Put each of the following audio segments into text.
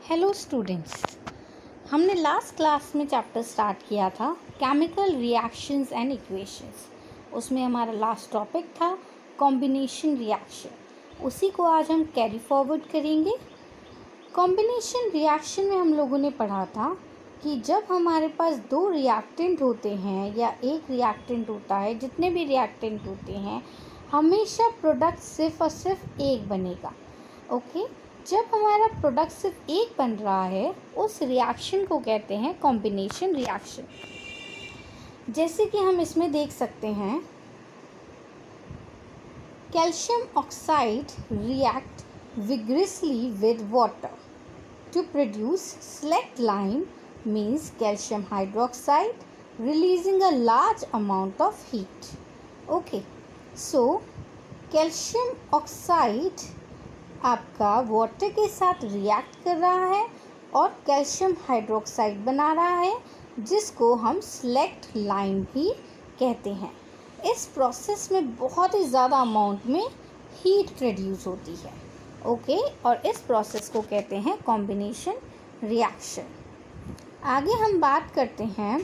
Hello students, हमने last class में chapter start किया था केमिकल रिएक्शंस एंड इक्वेशंस। उसमें हमारा लास्ट टॉपिक था कॉम्बिनेशन रिएक्शन। उसी को आज हम कैरी फॉरवर्ड करेंगे। कॉम्बिनेशन रिएक्शन में हम लोगों ने पढ़ा था कि जब हमारे पास दो रिएक्टेंट होते हैं या एक रिएक्टेंट होता है, जितने भी रिएक्टेंट होते हैं हमेशा प्रोडक्ट सिर्फ और सिर्फ एक बनेगा। ओके, जब हमारा प्रोडक्ट सिर्फ एक बन रहा है उस रिएक्शन को कहते हैं कॉम्बिनेशन रिएक्शन। जैसे कि हम इसमें देख सकते हैं, calcium oxide react vigorously with water to produce slaked lime means calcium hydroxide releasing a large amount of heat. Okay, so calcium oxide आपका वाटर के साथ रिएक्ट कर रहा है और कैल्शियम हाइड्रोक्साइड बना रहा है, जिसको हम स्लैक्ट लाइम भी कहते हैं। इस प्रोसेस में बहुत ही ज़्यादा अमाउंट में हीट प्रोड्यूस होती है। ओके, और इस प्रोसेस को कहते हैं कॉम्बिनेशन रिएक्शन। आगे हम बात करते हैं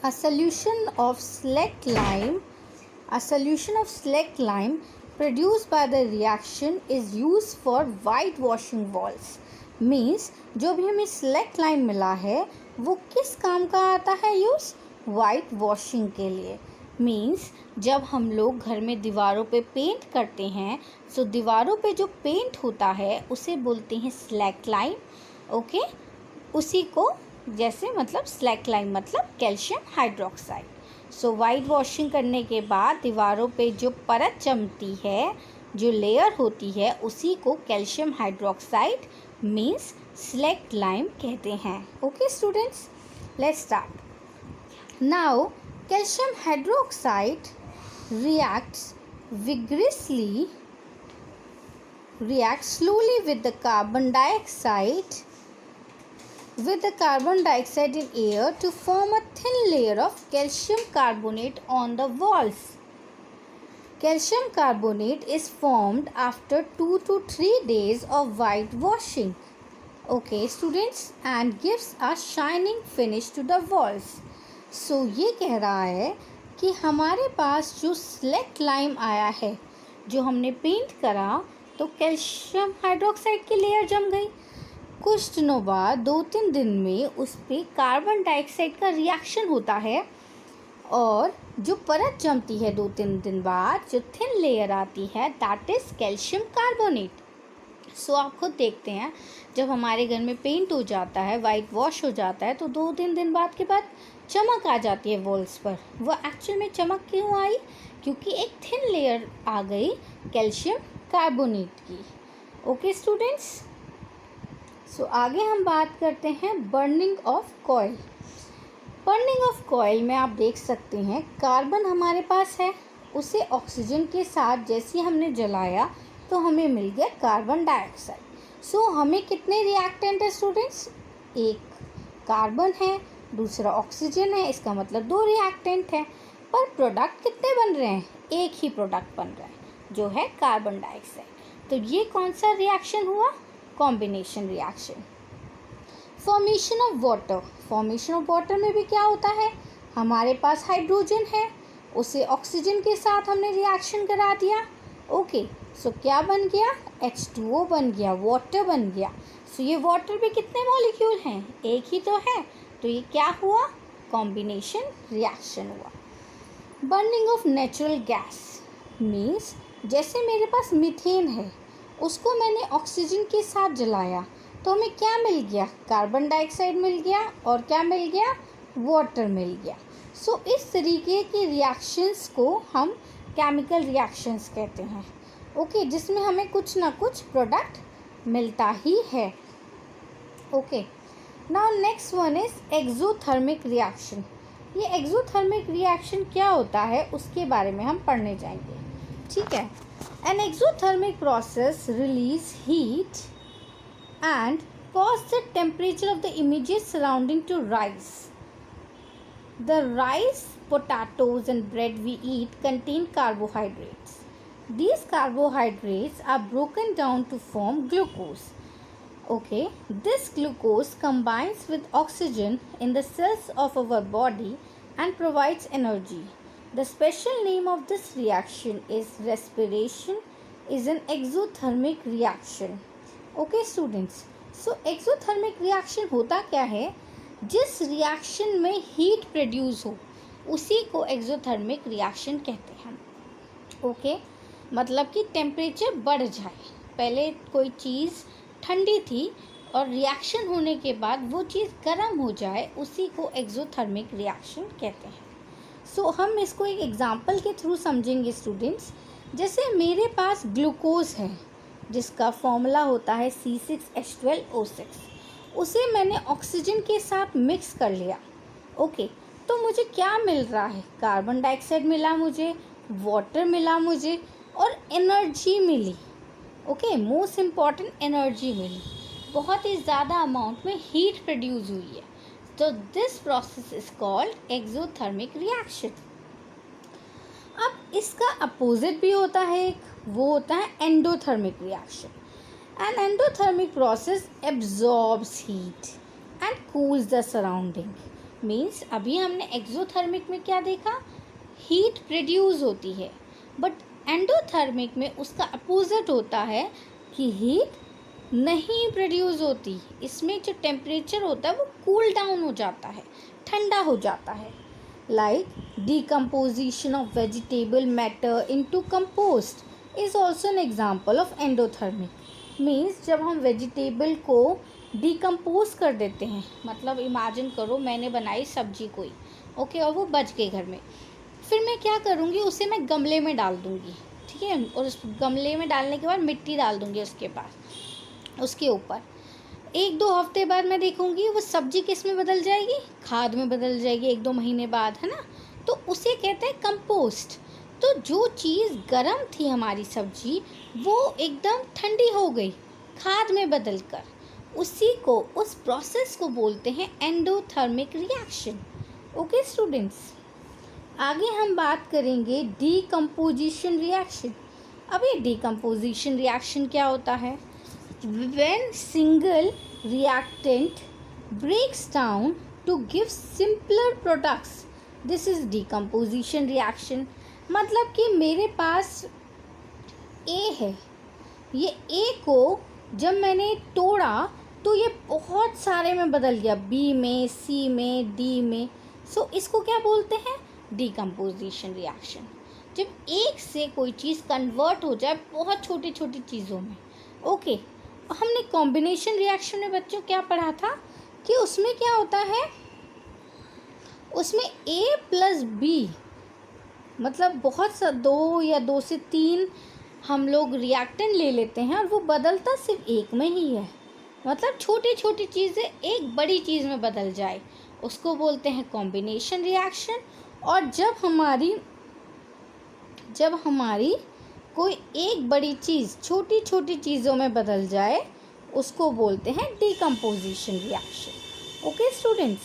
a solution of select lime produced by the reaction is used for white washing walls। Means जो भी हमें स्लैक्ट लाइम मिला है वो किस काम का आता है यूज़? वाइट वॉशिंग के लिए। मीन्स जब हम लोग घर में दीवारों पे पेंट करते हैं तो दीवारों पे जो पेंट होता है उसे बोलते हैं स्लैक्ट लाइम। ओके, उसी को जैसे मतलब स्लैक्ट लाइम मतलब calcium hydroxide. So white washing करने के बाद दीवारों पे जो परत जमती है, जो लेयर होती है, उसी को calcium hydroxide means select lime कहते हैं। Okay students, let's start now. Calcium hydroxide reacts slowly with the carbon dioxide in air to form a thin layer of calcium carbonate on the walls. Calcium carbonate is formed after 2 to 3 days of white washing. Okay students, and gives a shining finish to the walls. So ये कह रहा है कि हमारे पास जो select lime आया है, जो हमने पेंट करा तो कैल्शियम हाइड्रोक्साइड की लेयर जम गई। कुछ दिनों बाद 2-3 दिन में उस पर कार्बन डाइऑक्साइड का रिएक्शन होता है और जो परत जमती है 2-3 दिन बाद, जो थिन लेयर आती है, दैट इज़ कैल्शियम कार्बोनेट। सो आप खुद देखते हैं, जब हमारे घर में पेंट हो जाता है, वाइट वॉश हो जाता है, तो 2-3 दिन बाद के बाद चमक आ जाती है वॉल्स पर। वो एक्चुअल में चमक क्यों आई? क्योंकि एक थिन लेयर आ गई कैल्शियम कार्बोनेट की। ओके स्टूडेंट्स, सो आगे हम बात करते हैं burning of coil. Burning of coil में आप देख सकते हैं कार्बन हमारे पास है, उसे ऑक्सीजन के साथ जैसे हमने जलाया तो हमें मिल गया कार्बन डाइऑक्साइड। सो हमें कितने रिएक्टेंट है स्टूडेंट्स? एक कार्बन है, दूसरा ऑक्सीजन है, इसका मतलब 2 रिएक्टेंट हैं। पर प्रोडक्ट कितने बन रहे हैं? एक ही प्रोडक्ट बन रहा है जो है कार्बन डाइऑक्साइड। तो ये कौन सा रिएक्शन हुआ? Combination reaction. Formation of water. Formation of water में भी क्या होता है? हमारे पास हाइड्रोजन है, उसे ऑक्सीजन के साथ हमने रिएक्शन करा दिया। ओके, सो क्या बन गया? H2O बन गया, वाटर बन गया। सो ये वाटर भी कितने मॉलिक्यूल हैं? एक ही तो है। तो ये क्या हुआ? कॉम्बिनेशन रिएक्शन हुआ। Burning of natural gas means जैसे मेरे पास मीथेन है, उसको मैंने ऑक्सीजन के साथ जलाया तो हमें क्या मिल गया? कार्बन डाइऑक्साइड मिल गया और क्या मिल गया? वाटर मिल गया। सो इस तरीके के रिएक्शंस को हम केमिकल रिएक्शंस कहते हैं। ओके, जिसमें हमें कुछ ना कुछ प्रोडक्ट मिलता ही है। Okay, now next one is exothermic reaction. ये एक्सोथर्मिक रिएक्शन क्या होता है उसके बारे में हम पढ़ने जाएंगे, ठीक है। An exothermic process release heat and cause the temperature of the immediate surrounding to rise. The rice, potatoes and bread we eat contain carbohydrates. These carbohydrates are broken down to form glucose. Okay, this glucose combines with oxygen in the cells of our body and provides energy. The special name of this reaction is respiration is an exothermic reaction. Okay students, so exothermic reaction होता क्या है? जिस reaction में heat produce हो उसी को exothermic reaction कहते हैं. ओके, मतलब कि टेम्परेचर बढ़ जाए. पहले कोई चीज़ ठंडी थी और रिएक्शन होने के बाद वो चीज़ गर्म हो जाए, उसी को एक्सोथर्मिक रिएक्शन कहते हैं. सो हम इसको एक एग्जांपल के थ्रू समझेंगे स्टूडेंट्स. जैसे मेरे पास ग्लूकोज है जिसका फॉर्मूला होता है C6H12O6. उसे मैंने ऑक्सीजन के साथ मिक्स कर लिया. ओके, तो मुझे क्या मिल रहा है? कार्बन डाइऑक्साइड मिला मुझे, वाटर मिला मुझे और एनर्जी मिली. ओके, मोस्ट इम्पॉर्टेंट एनर्जी मिली. बहुत ही ज़्यादा अमाउंट में हीट प्रोड्यूस हुई है. तो this process is called exothermic reaction. अब इसका अपोजिट भी होता है एक, वो होता है endothermic reaction. An endothermic process absorbs heat and cools the surrounding. Means अभी हमने एक्सोथर्मिक में क्या देखा? हीट प्रोड्यूस होती है. बट एंडोथर्मिक में उसका अपोजिट होता है कि हीट नहीं प्रोड्यूस होती. इसमें जो टेम्परेचर होता है वो कूल डाउन हो जाता है, ठंडा हो जाता है. Like decomposition of vegetable matter into compost is also an example of endothermic. Means जब हम वेजिटेबल को डिकम्पोज कर देते हैं, मतलब इमेजिन करो मैंने बनाई सब्जी कोई, ओके, और वो बच गई घर में. फिर मैं क्या करूँगी? उसे मैं गमले में डाल दूँगी, ठीक है, और उस गमले में डालने के बाद मिट्टी डाल दूँगी उसके ऊपर. 1-2 हफ्ते बाद मैं देखूँगी वो सब्जी किस में बदल जाएगी? खाद में बदल जाएगी 1-2 महीने बाद, है ना. तो उसे कहते हैं कंपोस्ट. तो जो चीज़ गर्म थी हमारी सब्जी, वो एकदम ठंडी हो गई खाद में बदल कर. उसी को, उस प्रोसेस को बोलते हैं एंडोथर्मिक रिएक्शन. ओके स्टूडेंट्स, आगे हम बात करेंगे डीकम्पोजिशन रिएक्शन. अब ये डीकम्पोजिशन रिएक्शन क्या होता है? When single reactant breaks down to give simpler products, this is decomposition reaction. मतलब कि मेरे पास A है, ये A को जब मैंने तोड़ा तो ये बहुत सारे में बदल गया, B में, C में, D में. सो इसको क्या बोलते हैं? Decomposition reaction. जब एक से कोई चीज़ कन्वर्ट हो जाए बहुत छोटी छोटी चीज़ों में. ओके, हमने कॉम्बिनेशन रिएक्शन में बच्चों क्या पढ़ा था कि उसमें क्या होता है? उसमें A + B, मतलब बहुत सा 2 या 2 से 3 हम लोग रिएक्टेंट ले लेते हैं और वो बदलता सिर्फ एक में ही है. मतलब छोटी छोटी चीज़ें एक बड़ी चीज़ में बदल जाए, उसको बोलते हैं कॉम्बिनेशन रिएक्शन. और जब हमारी कोई एक बड़ी चीज़ छोटी छोटी चीज़ों में बदल जाए, उसको बोलते हैं डीकम्पोजिशन रिएक्शन. ओके स्टूडेंट्स,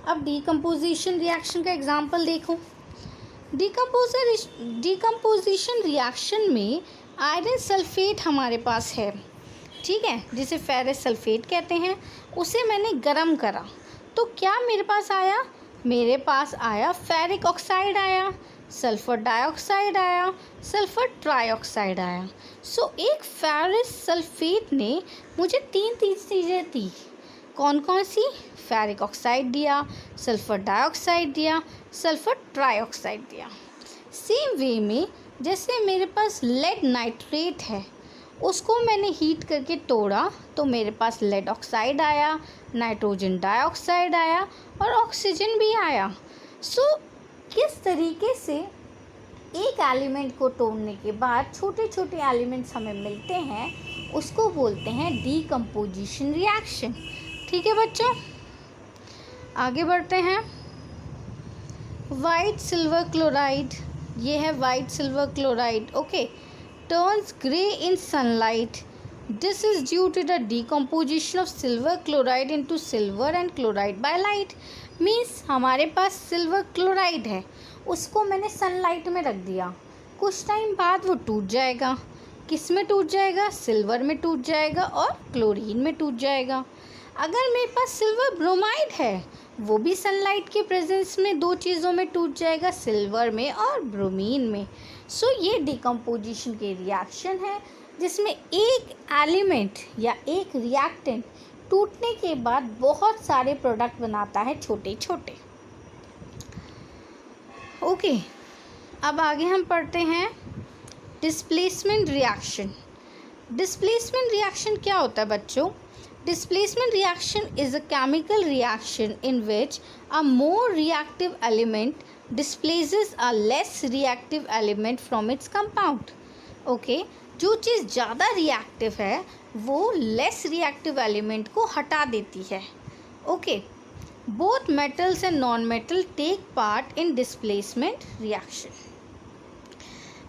अब डीकम्पोजिशन रिएक्शन का एग्जांपल देखो. डीकम्पोजिशन रिएक्शन में आयरन सल्फेट हमारे पास है, ठीक है, जिसे फेरस सल्फेट कहते हैं. उसे मैंने गर्म करा तो क्या मेरे पास आया? मेरे पास आया फेरिक ऑक्साइड आया, सल्फ़र डाइऑक्साइड आया, सल्फ़र ट्राइऑक्साइड आया. सो एक फेरस सल्फेट ने मुझे 3 चीज़ें दी. कौन कौन सी? फेरिक ऑक्साइड दिया, सल्फ़र डाइऑक्साइड दिया, सल्फ़र ट्राइऑक्साइड दिया. सेम वे में जैसे मेरे पास लेड नाइट्रेट है, उसको मैंने हीट करके तोड़ा तो मेरे पास लेड ऑक्साइड आया, नाइट्रोजन डाइऑक्साइड आया और ऑक्सीजन भी आया. सो किस तरीके से एक एलिमेंट को तोड़ने के बाद छोटे छोटे एलिमेंट्स हमें मिलते हैं, उसको बोलते हैं डीकम्पोजिशन रिएक्शन. ठीक है बच्चों, आगे बढ़ते हैं. वाइट सिल्वर क्लोराइड, ये है white silver chloride. Okay, turns grey in sunlight. This is due to the decomposition of silver chloride into silver and chloride by light. Means हमारे पास सिल्वर क्लोराइड है, उसको मैंने सनलाइट में रख दिया, कुछ टाइम बाद वो टूट जाएगा. किस में टूट जाएगा, सिल्वर में टूट जाएगा और क्लोरीन में टूट जाएगा। अगर मेरे पास सिल्वर ब्रोमाइड है, वो भी सनलाइट के प्रेजेंस में दो चीज़ों में टूट जाएगा, सिल्वर में और ब्रोमीन में। सो ये डिकम्पोजिशन के रिएक्शन है जिसमें एक एलिमेंट या एक रिएक्टेंट टूटने के बाद बहुत सारे प्रोडक्ट बनाता है, छोटे छोटे। ओके, अब आगे हम पढ़ते हैं डिस्प्लेसमेंट रिएक्शन। डिस्प्लेसमेंट रिएक्शन क्या होता है बच्चों? Displacement reaction is a chemical reaction in which a more reactive element displaces a less reactive element from its compound. Okay, जो चीज़ ज़्यादा रिएक्टिव है वो लेस रिएक्टिव एलिमेंट को हटा देती है। Okay, both metals and non metal take part in displacement reaction.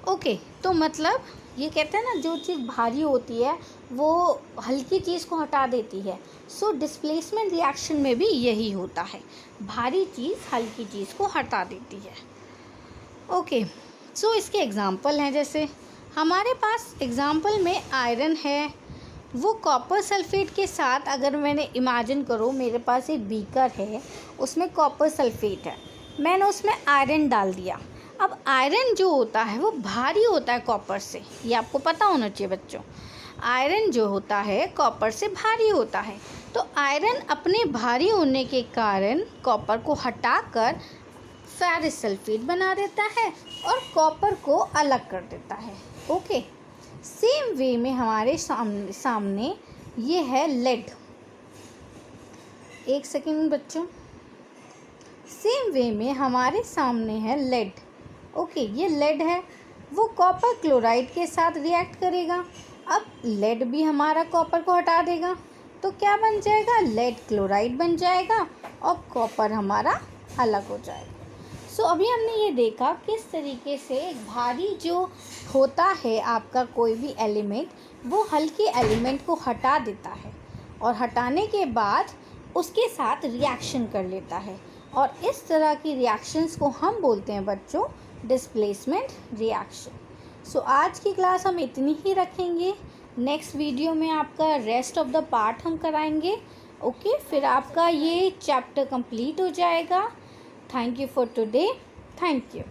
Okay, तो मतलब ये कहते हैं ना, जो चीज़ भारी होती है वो हल्की चीज़ को हटा देती है। सो डिस्प्लेसमेंट रिएक्शन में भी यही होता है, भारी चीज़ हल्की चीज़ को हटा देती है। ओके, सो इसके एग्जांपल हैं, जैसे हमारे पास एग्जांपल में आयरन है, वो कॉपर सल्फेट के साथ, अगर मैंने इमेजिन करो मेरे पास एक बीकर है, उसमें कॉपर सल्फेट है, मैंने उसमें आयरन डाल दिया। अब आयरन जो होता है वो भारी होता है कॉपर से, ये आपको पता होना चाहिए बच्चों। आयरन जो होता है कॉपर से भारी होता है, तो आयरन अपने भारी होने के कारण कॉपर को हटाकर फेरस सल्फेट बना देता है और कॉपर को अलग कर देता है। ओके, सेम वे में हमारे सामने ये है लेड। एक सेकेंड बच्चों, सेम वे में हमारे सामने है लेड। ओके, ये लेड है, वो कॉपर क्लोराइड के साथ रिएक्ट करेगा। अब लेड भी हमारा कॉपर को हटा देगा, तो क्या बन जाएगा, लेड क्लोराइड बन जाएगा और कॉपर हमारा अलग हो जाएगा। सो अभी हमने ये देखा किस तरीके से भारी जो होता है आपका कोई भी एलिमेंट, वो हल्के एलिमेंट को हटा देता है और हटाने के बाद उसके साथ रिएक्शन कर लेता है, और इस तरह की रिएक्शंस को हम बोलते हैं बच्चों डिस्प्लेसमेंट रिएक्शन। सो आज की क्लास हम इतनी ही रखेंगे। नेक्स्ट वीडियो में आपका रेस्ट ऑफ द पार्ट हम कराएंगे। ओके, फिर आपका ये चैप्टर कंप्लीट हो जाएगा। Thank you for today. Thank you.